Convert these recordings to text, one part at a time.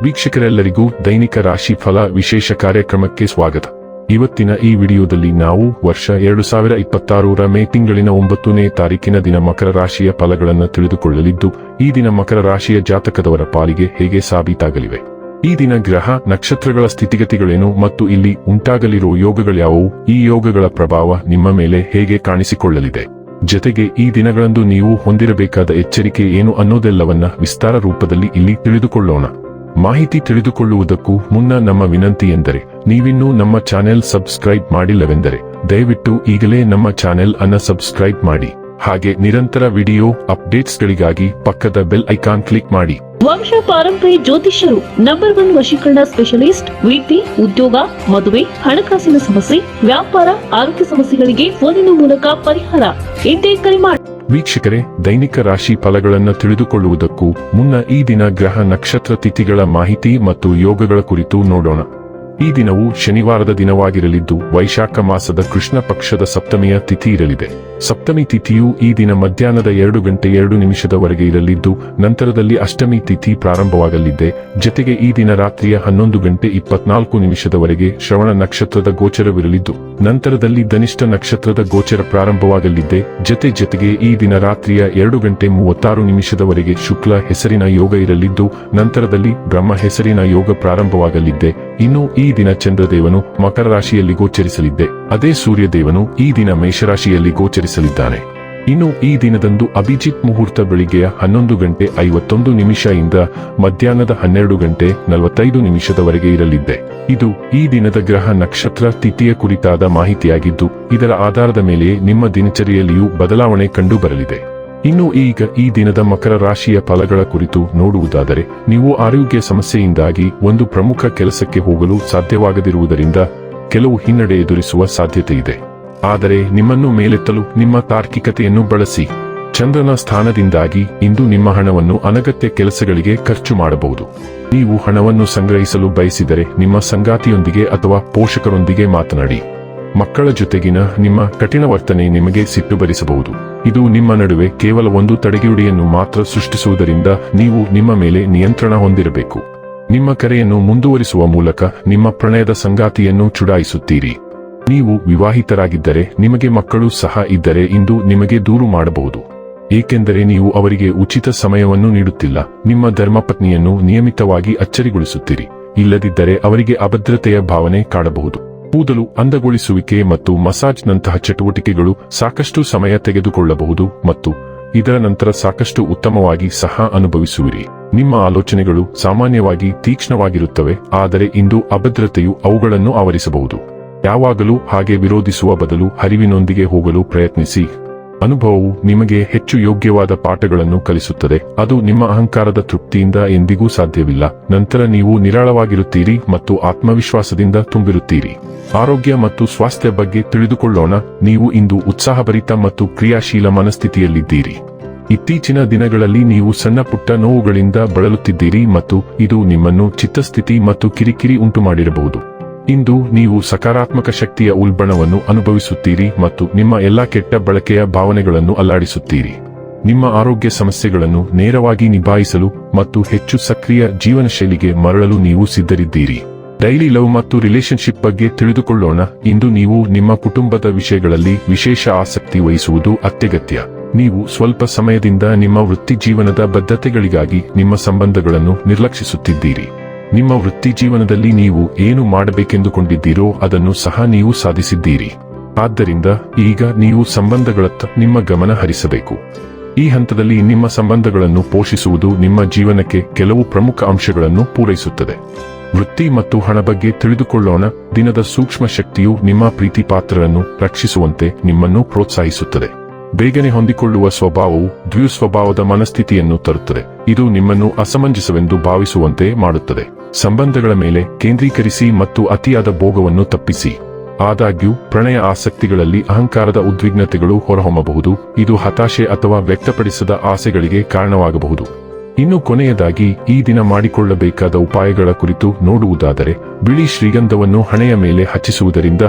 ವೀಕ್ಷಕರೆಲ್ಲರಿಗೂ ದೈನಿಕ ರಾಶಿ ಫಲ ವಿಶೇಷ ಕಾರ್ಯಕ್ರಮಕ್ಕೆ ಸ್ವಾಗತ. ಇವತ್ತಿನ ಈ ವಿಡಿಯೋದಲ್ಲಿ ನಾವು ವರ್ಷ 2026ರ ಮೇ ತಿಂಗಳಿನ 9ನೇ ತಾರೀಕಿನ ದಿನ ಮಕರ ರಾಶಿಯ ಫಲಗಳನ್ನು ತಿಳಿದುಕೊಳ್ಳಲಿದ್ದು, ಈ ದಿನ ಮಕರ ರಾಶಿಯ ಜಾತಕದವರ ಪಾಲಿಗೆ ಹೇಗೆ ಸಾಬೀತಾಗಲಿವೆ, ಈ ದಿನ ಗ್ರಹ ನಕ್ಷತ್ರಗಳ ಸ್ಥಿತಿಗತಿಗಳೇನು ಮತ್ತು ಇಲ್ಲಿ ಉಂಟಾಗಲಿರುವ ಯೋಗಗಳ್ಯಾವುವು, ಈ ಯೋಗಗಳ ಪ್ರಭಾವ ನಿಮ್ಮ ಮೇಲೆ ಹೇಗೆ ಕಾಣಿಸಿಕೊಳ್ಳಲಿದೆ, ಜೊತೆಗೆ ಈ ದಿನಗಳಂದು ನೀವು ಹೊಂದಿರಬೇಕಾದ ಎಚ್ಚರಿಕೆ ಏನು ಅನ್ನೋದೆಲ್ಲವನ್ನ ವಿಸ್ತಾರ ರೂಪದಲ್ಲಿ ಇಲ್ಲಿ ತಿಳಿದುಕೊಳ್ಳೋಣ. ಮಾಹಿತಿ ತಿಳಿದುಕೊಳ್ಳುವುದಕ್ಕೂ ಮುನ್ನ ನಮ್ಮ ವಿನಂತಿ ಎಂದರೆ, ನೀವಿನ್ನೂ ನಮ್ಮ ಚಾನೆಲ್ ಸಬ್ಸ್ಕ್ರೈಬ್ ಮಾಡಿಲ್ಲವೆಂದರೆ ದಯವಿಟ್ಟು ಈಗಲೇ ನಮ್ಮ ಚಾನೆಲ್ ಅನ್ನು ಸಬ್ಸ್ಕ್ರೈಬ್ ಮಾಡಿ. ಹಾಗೆ ನಿರಂತರ ವಿಡಿಯೋ ಅಪ್ಡೇಟ್ಸ್ಗಳಿಗಾಗಿ ಪಕ್ಕದ ಬೆಲ್ ಐಕಾನ್ ಕ್ಲಿಕ್ ಮಾಡಿ. ವಂಶ ಪಾರಂಪರ್ಯ ಜ್ಯೋತಿಷ್ಯರು ನಂಬರ್ 1 ವಶೀಕರಣ ಸ್ಪೆಷಲಿಸ್ಟ್. ವೃತ್ತಿ, ಉದ್ಯೋಗ, ಮದುವೆ, ಹಣಕಾಸಿನ ಸಮಸ್ಯೆ, ವ್ಯಾಪಾರ, ಆರೋಗ್ಯ ಸಮಸ್ಯೆಗಳಿಗೆ ಫೋನಿನ ಮೂಲಕ ಪರಿಹಾರ. ಇದೇ ಕರೆ ಮಾಡಿ. ವೀಕ್ಷಕರೇ, ದೈನಿಕ ರಾಶಿ ಫಲಗಳನ್ನು ತಿಳಿದುಕೊಳ್ಳುವುದಕ್ಕೂ ಮುನ್ನ ಈ ದಿನ ಗ್ರಹ ನಕ್ಷತ್ರ ತಿಥಿಗಳ ಮಾಹಿತಿ ಮತ್ತು ಯೋಗಗಳ ಕುರಿತು ನೋಡೋಣ. ಈ ದಿನವು ಶನಿವಾರದ ದಿನವಾಗಿರಲಿದ್ದು, ವೈಶಾಖ ಮಾಸದ ಕೃಷ್ಣ ಪಕ್ಷದ ಸಪ್ತಮಿಯ ತಿಥಿ ಇರಲಿದೆ. ಸಪ್ತಮಿ ತಿಥಿಯು ಈ ದಿನ ಮಧ್ಯಾಹ್ನದ 2:02 ಇರಲಿದ್ದು, ನಂತರದಲ್ಲಿ ಅಷ್ಟಮಿ ತಿಥಿ ಪ್ರಾರಂಭವಾಗಲಿದೆ. ಜೊತೆಗೆ ಈ ದಿನ ರಾತ್ರಿಯ 11:24 ಶ್ರವಣ ನಕ್ಷತ್ರದ ಗೋಚರವಿರಲಿದ್ದು, ನಂತರದಲ್ಲಿ ಧನಿಷ್ಠ ನಕ್ಷತ್ರದ ಗೋಚರ ಪ್ರಾರಂಭವಾಗಲಿದೆ. ಜೊತೆಗೆ ಈ ದಿನ ರಾತ್ರಿಯ 2:36 ಶುಕ್ಲ ಹೆಸರಿನ ಯೋಗ ಇರಲಿದ್ದು, ನಂತರದಲ್ಲಿ ಬ್ರಹ್ಮ ಹೆಸರಿನ ಯೋಗ ಪ್ರಾರಂಭವಾಗಲಿದೆ. ಇನ್ನು ಈ ದಿನ ಚಂದ್ರದೇವನು ಮಕರ ರಾಶಿಯಲ್ಲಿ ಗೋಚರಿಸಲಿದ್ದೆ, ಅದೇ ಸೂರ್ಯದೇವನು ಈ ದಿನ ಮೇಷರಾಶಿಯಲ್ಲಿ ಗೋಚರಿಸಲಿದ್ದಾನೆ. ಇನ್ನು ಈ ದಿನದಂದು ಅಭಿಜಿತ್ ಮುಹೂರ್ತ ಬೆಳಿಗ್ಗೆಯ 11:51 ಇಂದ ಮಧ್ಯಾಹ್ನದ 12:45 ಇರಲಿದೆ. ಇದು ಈ ದಿನದ ಗ್ರಹ ನಕ್ಷತ್ರ ತಿಥಿಯ ಕುರಿತಾದ ಮಾಹಿತಿಯಾಗಿದ್ದು, ಇದರ ಆಧಾರದ ಮೇಲೆ ನಿಮ್ಮ ದಿನಚರಿಯಲ್ಲಿಯೂ ಬದಲಾವಣೆ ಕಂಡುಬರಲಿದೆ. ಇನ್ನು ಈಗ ಈ ದಿನದ ಮಕರ ರಾಶಿಯ ಫಲಗಳ ಕುರಿತು ನೋಡುವುದಾದರೆ, ನೀವು ಆರೋಗ್ಯ ಸಮಸ್ಯೆಯಿಂದಾಗಿ ಒಂದು ಪ್ರಮುಖ ಕೆಲಸಕ್ಕೆ ಹೋಗಲು ಸಾಧ್ಯವಾಗದಿರುವುದರಿಂದ ಕೆಲವು ಹಿನ್ನಡೆ ಎದುರಿಸುವ ಸಾಧ್ಯತೆ ಇದೆ. ಆದರೆ ನಿಮ್ಮನ್ನು ಮೇಲೆತ್ತಲು ನಿಮ್ಮ ತಾರ್ಕಿಕತೆಯನ್ನು ಬಳಸಿ. ಚಂದ್ರನ ಸ್ಥಾನದಿಂದಾಗಿ ಇಂದು ನಿಮ್ಮ ಹಣವನ್ನು ಅನಗತ್ಯ ಕೆಲಸಗಳಿಗೆ ಖರ್ಚು ಮಾಡಬಹುದು. ನೀವು ಹಣವನ್ನು ಸಂಗ್ರಹಿಸಲು ಬಯಸಿದರೆ ನಿಮ್ಮ ಸಂಗಾತಿಯೊಂದಿಗೆ ಅಥವಾ ಪೋಷಕರೊಂದಿಗೆ ಮಾತನಾಡಿ. ಮಕ್ಕಳ ಜೊತೆಗಿನ ನಿಮ್ಮ ಕಠಿಣ ವರ್ತನೆ ನಿಮಗೆ ಸಿಟ್ಟು ಬರಿಸಬಹುದು. ಇದು ನಿಮ್ಮ ನಡುವೆ ಕೇವಲ ಒಂದು ತಡೆಗೋಡೆಯನ್ನು ಮಾತ್ರ ಸೃಷ್ಟಿಸುವುದರಿಂದ ನೀವು ನಿಮ್ಮ ಮೇಲೆ ನಿಯಂತ್ರಣ ಹೊಂದಿರಬೇಕು. ನಿಮ್ಮ ಕರೆಯನ್ನು ಮುಂದುವರಿಸುವ ಮೂಲಕ ನಿಮ್ಮ ಪ್ರಣಯದ ಸಂಗಾತಿಯನ್ನು ಚುಡಾಯಿಸುತ್ತೀರಿ. ನೀವು ವಿವಾಹಿತರಾಗಿದ್ದರೆ, ನಿಮಗೆ ಮಕ್ಕಳು ಸಹ ಇದ್ದರೆ ಇಂದು ನಿಮಗೆ ದೂರು ಮಾಡಬಹುದು, ಏಕೆಂದರೆ ನೀವು ಅವರಿಗೆ ಉಚಿತ ಸಮಯವನ್ನು ನೀಡುತ್ತಿಲ್ಲ. ನಿಮ್ಮ ಧರ್ಮಪತ್ನಿಯನ್ನು ನಿಯಮಿತವಾಗಿ ಅಚ್ಚರಿಗೊಳಿಸುತ್ತೀರಿ, ಇಲ್ಲದಿದ್ದರೆ ಅವರಿಗೆ ಅಭದ್ರತೆಯ ಭಾವನೆ ಕಾಡಬಹುದು. ಕೂದಲು ಅಂದಗೊಳಿಸುವಿಕೆ ಮತ್ತು ಮಸಾಜ್ನಂತಹ ಚಟುವಟಿಕೆಗಳು ಸಾಕಷ್ಟು ಸಮಯ ತೆಗೆದುಕೊಳ್ಳಬಹುದು ಮತ್ತು ಇದರ ನಂತರ ಸಾಕಷ್ಟು ಉತ್ತಮವಾಗಿ ಸಹ ಅನುಭವಿಸುವಿರಿ. ನಿಮ್ಮ ಆಲೋಚನೆಗಳು ಸಾಮಾನ್ಯವಾಗಿ ತೀಕ್ಷ್ಣವಾಗಿರುತ್ತವೆ, ಆದರೆ ಇಂದು ಅಭದ್ರತೆಯು ಅವುಗಳನ್ನು ಆವರಿಸಬಹುದು. ಯಾವಾಗಲೂ ಹಾಗೆ ವಿರೋಧಿಸುವ ಬದಲು ಹರಿವಿನೊಂದಿಗೆ ಹೋಗಲು ಪ್ರಯತ್ನಿಸಿ. ಅನುಭವವು ನಿಮಗೆ ಹೆಚ್ಚು ಯೋಗ್ಯವಾದ ಪಾಠಗಳನ್ನು ಕಲಿಸುತ್ತದೆ. ಅದು ನಿಮ್ಮ ಅಹಂಕಾರದ ತೃಪ್ತಿಯಿಂದ ಎಂದಿಗೂ ಸಾಧ್ಯವಿಲ್ಲ. ನಂತರ ನೀವು ನಿರಾಳವಾಗಿರುತ್ತೀರಿ ಮತ್ತು ಆತ್ಮವಿಶ್ವಾಸದಿಂದ ತುಂಬಿರುತ್ತೀರಿ. ಆರೋಗ್ಯ ಮತ್ತು ಸ್ವಾಸ್ಥ್ಯ ಬಗ್ಗೆ ತಿಳಿದುಕೊಳ್ಳೋಣ. ನೀವು ಇಂದು ಉತ್ಸಾಹಭರಿತ ಮತ್ತು ಕ್ರಿಯಾಶೀಲ ಮನಸ್ಥಿತಿಯಲ್ಲಿದ್ದೀರಿ. ಇತ್ತೀಚಿನ ದಿನಗಳಲ್ಲಿ ನೀವು ಸಣ್ಣ ಪುಟ್ಟ ನೋವುಗಳಿಂದ ಬಳಲುತ್ತಿದ್ದೀರಿ ಮತ್ತು ಇದು ನಿಮ್ಮನ್ನು ಚಿತ್ತಸ್ಥಿತಿ ಮತ್ತು ಕಿರಿಕಿರಿ ಉಂಟುಮಾಡಿರಬಹುದು. ಇಂದು ನೀವು ಸಕಾರಾತ್ಮಕ ಶಕ್ತಿಯ ಉಲ್ಬಣವನ್ನು ಅನುಭವಿಸುತ್ತೀರಿ ಮತ್ತು ನಿಮ್ಮ ಎಲ್ಲಾ ಕೆಟ್ಟ ಬಳಕೆಯ ಭಾವನೆಗಳನ್ನು ಅಲ್ಲಾಡಿಸುತ್ತೀರಿ. ನಿಮ್ಮ ಆರೋಗ್ಯ ಸಮಸ್ಯೆಗಳನ್ನು ನೇರವಾಗಿ ನಿಭಾಯಿಸಲು ಮತ್ತು ಹೆಚ್ಚು ಸಕ್ರಿಯ ಜೀವನ ಶೈಲಿಗೆ ಮರಳಲು ನೀವು ಸಿದ್ಧರಿದ್ದೀರಿ. ಡೈಲಿ ಲವ್ ಮತ್ತು ರಿಲೇಶನ್ಶಿಪ್ ಬಗ್ಗೆ ತಿಳಿದುಕೊಳ್ಳೋಣ. ಇಂದು ನೀವು ನಿಮ್ಮ ಕುಟುಂಬದ ವಿಷಯಗಳಲ್ಲಿ ವಿಶೇಷ ಆಸಕ್ತಿ ವಹಿಸುವುದು ಅತ್ಯಗತ್ಯ. ನೀವು ಸ್ವಲ್ಪ ಸಮಯದಿಂದ ನಿಮ್ಮ ವೃತ್ತಿ ಜೀವನದ ಬದ್ಧತೆಗಳಿಗಾಗಿ ನಿಮ್ಮ ಸಂಬಂಧಗಳನ್ನು ನಿರ್ಲಕ್ಷಿಸುತ್ತಿದ್ದೀರಿ. ನಿಮ್ಮ ವೃತ್ತಿ ಜೀವನದಲ್ಲಿ ನೀವು ಏನು ಮಾಡಬೇಕೆಂದುಕೊಂಡಿದ್ದೀರೋ ಅದನ್ನು ಸಹ ನೀವು ಸಾಧಿಸಿದ್ದೀರಿ. ಆದ್ದರಿಂದ ಈಗ ನೀವು ಸಂಬಂಧಗಳತ್ತ ನಿಮ್ಮ ಗಮನ ಹರಿಸಬೇಕು. ಈ ಹಂತದಲ್ಲಿ ನಿಮ್ಮ ಸಂಬಂಧಗಳನ್ನು ಪೋಷಿಸುವುದು ನಿಮ್ಮ ಜೀವನಕ್ಕೆ ಕೆಲವು ಪ್ರಮುಖ ಅಂಶಗಳನ್ನು ಪೂರೈಸುತ್ತದೆ. ವೃತ್ತಿ ಮತ್ತು ಹಣ ಬಗ್ಗೆ ತಿಳಿದುಕೊಳ್ಳೋಣ. ದಿನದ ಸೂಕ್ಷ್ಮ ಶಕ್ತಿಯು ನಿಮ್ಮ ಪ್ರೀತಿ ಪಾತ್ರರನ್ನು ರಕ್ಷಿಸುವಂತೆ ನಿಮ್ಮನ್ನು ಪ್ರೋತ್ಸಾಹಿಸುತ್ತದೆ. ಬೇಗನೆ ಹೊಂದಿಕೊಳ್ಳುವ ಸ್ವಭಾವವು ದ್ವಿಸ್ವಭಾವದ ಮನಸ್ಥಿತಿಯನ್ನು ತರುತ್ತದೆ. ಇದು ನಿಮ್ಮನ್ನು ಅಸಮಂಜಸವೆಂದು ಭಾವಿಸುವಂತೆ ಮಾಡುತ್ತದೆ. ಸಂಬಂಧಗಳ ಮೇಲೆ ಕೇಂದ್ರೀಕರಿಸಿ ಮತ್ತು ಅತಿಯಾದ ಭೋಗವನ್ನು ತಪ್ಪಿಸಿ. ಆದಾಗ್ಯೂ ಪ್ರಣಯ ಆಸಕ್ತಿಗಳಲ್ಲಿ ಅಹಂಕಾರದ ಉದ್ವಿಗ್ನತೆಗಳು ಹೊರಹೊಮ್ಮಬಹುದು. ಇದು ಹತಾಶೆ ಅಥವಾ ವ್ಯಕ್ತಪಡಿಸದ ಆಸೆಗಳಿಗೆ ಕಾರಣವಾಗಬಹುದು. ಇನ್ನು ಕೊನೆಯದಾಗಿ ಈ ದಿನ ಮಾಡಿಕೊಳ್ಳಬೇಕಾದ ಉಪಾಯಗಳ ಕುರಿತು ನೋಡುವುದಾದರೆ, ಬಿಳಿ ಶ್ರೀಗಂಧವನ್ನು ಹಣೆಯ ಮೇಲೆ ಹಚ್ಚಿಸುವುದರಿಂದ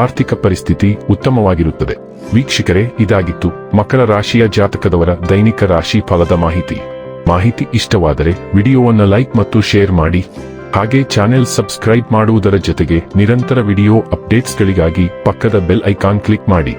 ಆರ್ಥಿಕ ಪರಿಸ್ಥಿತಿ ಉತ್ತಮವಾಗಿರುತ್ತದೆ. ವೀಕ್ಷಕರೇ, ಇದಾಗಿತ್ತು ಮಕರ ರಾಶಿಯ ಜಾತಕದವರ ದೈನಿಕ ರಾಶಿ ಫಲದ ಮಾಹಿತಿ. ಮಾಹಿತಿ ಇಷ್ಟವಾದರೆ ವಿಡಿಯೋವನ್ನು ಲೈಕ್ ಮತ್ತು ಶೇರ್ ಮಾಡಿ. ಹಾಗೆ ಚಾನೆಲ್ ಸಬ್ಸ್ಕ್ರೈಬ್ ಮಾಡುವುದರ ಜೊತೆಗೆ ನಿರಂತರ ವಿಡಿಯೋ ಅಪ್ಡೇಟ್ಸ್ಗಳಿಗಾಗಿ ಪಕ್ಕದ ಬೆಲ್ ಐಕಾನ್ ಕ್ಲಿಕ್ ಮಾಡಿ.